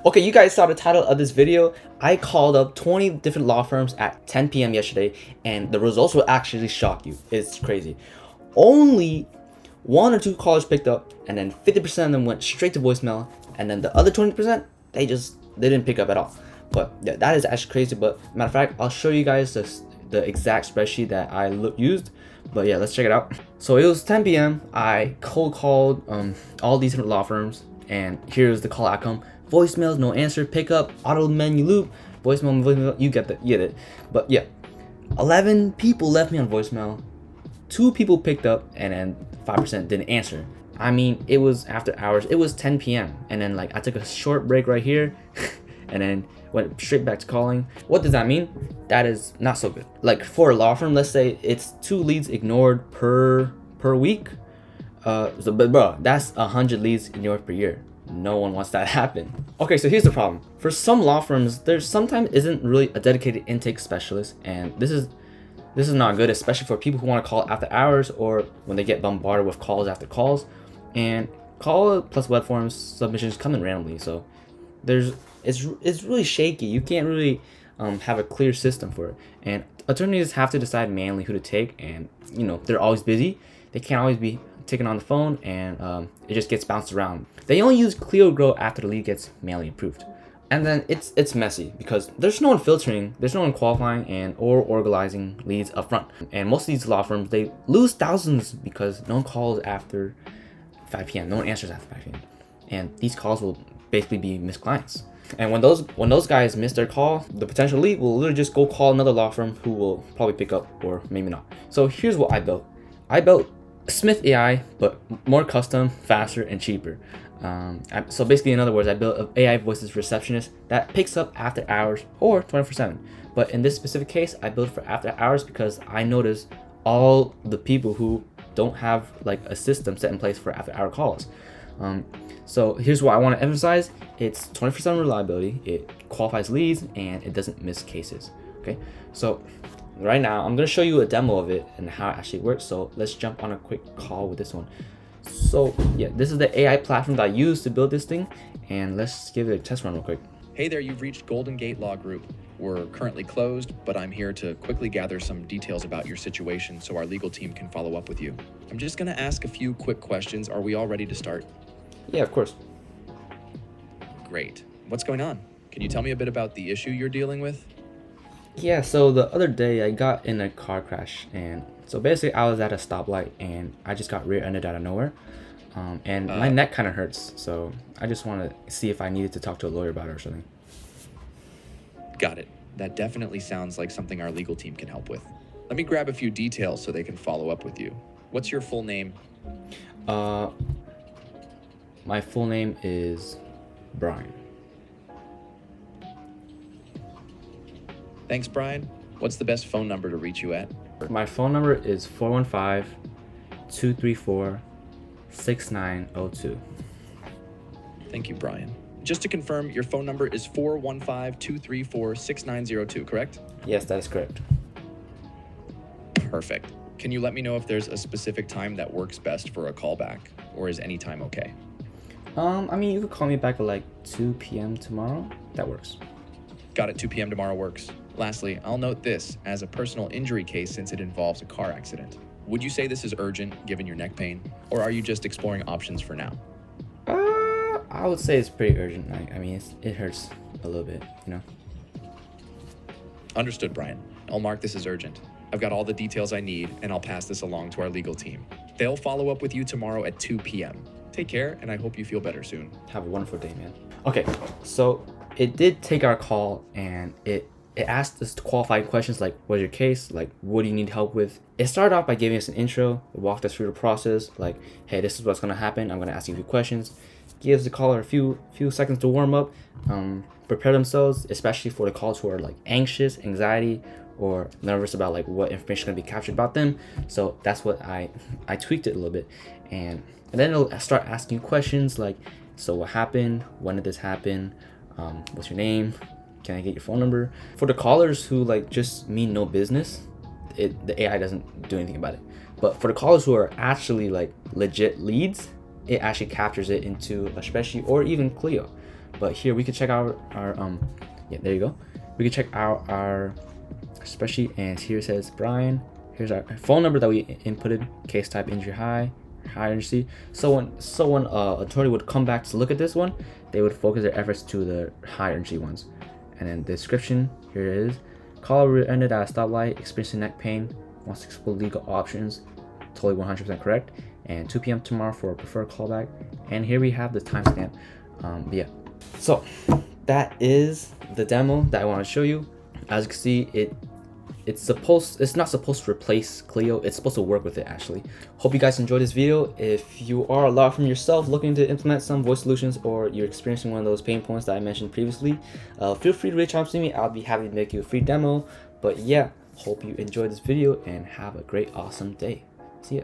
Okay, you guys saw the title of this video. I called up 20 different law firms at 10 p.m. yesterday, and the results will actually shock you. It's crazy. Only 1 or 2 callers picked up, and then 50% of them went straight to voicemail, and then the other 20%, they didn't pick up at all. But yeah, that is actually crazy. But matter of fact, I'll show you guys the exact spreadsheet that I used. But yeah, let's check it out. So it was 10 p.m. I cold called all these different law firms, and here's the call outcome: voicemails, no answer, pickup, auto menu loop, voicemail, you get it. But yeah, 11 people left me on voicemail, 2 people picked up, and then 5% didn't answer. I mean, it was after hours. It was 10 p.m. and then like I took a short break right here and then went straight back to calling. What does that mean? That is not so good. Like for a law firm, let's say it's 2 leads ignored per week. But bro, that's 100 leads ignored per year. No one wants that to happen. Okay, so here's the problem. For some law firms, there sometimes isn't really a dedicated intake specialist, and this is not good, especially for people who want to call after hours or when they get bombarded with calls after calls. And call plus web forms submissions come in randomly, so it's really shaky. You can't really have a clear system for it, and attorneys have to decide manually who to take, and they're always busy. They can't always be taken on the phone, and it just gets bounced around. They only use Clio Grow after the lead gets manually approved, and then it's messy because there's no one filtering, there's no one qualifying or organizing leads up front. And most of these law firms, they lose thousands because no one calls after 5 p.m. No one answers after 5 p.m. and these calls will basically be missed clients. And when those guys miss their call, the potential lead will literally just go call another law firm who will probably pick up or maybe not. So here's what I built. I built Smith AI, but more custom, faster, and cheaper. So basically, in other words, I built an AI voices receptionist that picks up after hours or 24/7. But in this specific case, I built for after hours because I noticed all the people who don't have like a system set in place for after hour calls. So here's what I want to emphasize: it's 24/7 reliability, it qualifies leads, and it doesn't miss cases. Okay, so right now I'm going to show you a demo of it and how it actually works. So let's jump on a quick call with this one. So yeah, this is the AI platform that I used to build this thing, and let's give it a test run real quick. Hey there, you've reached Golden Gate Law Group. We're currently closed, but I'm here to quickly gather some details about your situation so our legal team can follow up with you. I'm just going to ask a few quick questions. Are we all ready to start? Yeah, of course. Great. What's going on? Can you tell me a bit about the issue you're dealing with? Yeah, so the other day I got in a car crash, and so basically I was at a stoplight and I just got rear-ended out of nowhere, and my neck kind of hurts, so I just want to see if I needed to talk to a lawyer about it or something. Got it. That definitely sounds like something our legal team can help with. Let me grab a few details so they can follow up with you. What's your full name? My full name is Brian. Thanks, Brian. What's the best phone number to reach you at? My phone number is 415-234-6902. Thank you, Brian. Just to confirm, your phone number is 415-234-6902, correct? Yes, that is correct. Perfect. Can you let me know if there's a specific time that works best for a callback, or is any time okay? I mean, you could call me back at like 2 p.m. tomorrow. That works. Got it, 2 p.m. tomorrow works. Lastly, I'll note this as a personal injury case since it involves a car accident. Would you say this is urgent given your neck pain, or are you just exploring options for now? I would say it's pretty urgent. I mean, it hurts a little bit, Understood, Brian. I'll mark this as urgent. I've got all the details I need, and I'll pass this along to our legal team. They'll follow up with you tomorrow at 2 p.m. Take care, and I hope you feel better soon. Have a wonderful day, man. Okay, so it did take our call, and it asked us qualified questions like, what's your case? Like, what do you need help with? It started off by giving us an intro. It walked us through the process. Like, hey, this is what's going to happen. I'm going to ask you a few questions. Gives the caller a few seconds to warm up, prepare themselves, especially for the callers who are like anxious, anxiety, or nervous about like what information is going to be captured about them. So that's what I tweaked it a little bit, and then it'll start asking you questions like, so what happened? When did this happen? What's your name? Can I get your phone number? For the callers who like just mean no business, the AI doesn't do anything about it. But for the callers who are actually like legit leads, it actually captures it into a spreadsheet or even Clio. But here we can check out our yeah, there you go. We can check out our spreadsheet, and here it says Brian. Here's our phone number that we inputted, case type injury high urgency. So when attorney would come back to look at this one, they would focus their efforts to the high urgency ones. And then the description, here it is. Caller ended at a stoplight, experiencing neck pain, wants to explore legal options. Totally 100% correct. And 2 p.m. tomorrow for a preferred callback. And here we have the timestamp. Yeah. So that is the demo that I want to show you. As you can see, it's not supposed to replace Clio. It's supposed to work with it actually. Hope you guys enjoyed this video. If you are a law firm yourself looking to implement some voice solutions, or you're experiencing one of those pain points that I mentioned previously, feel free to reach out to me. I'll be happy to make you a free demo. But yeah, hope you enjoyed this video and have a great, awesome day. See ya.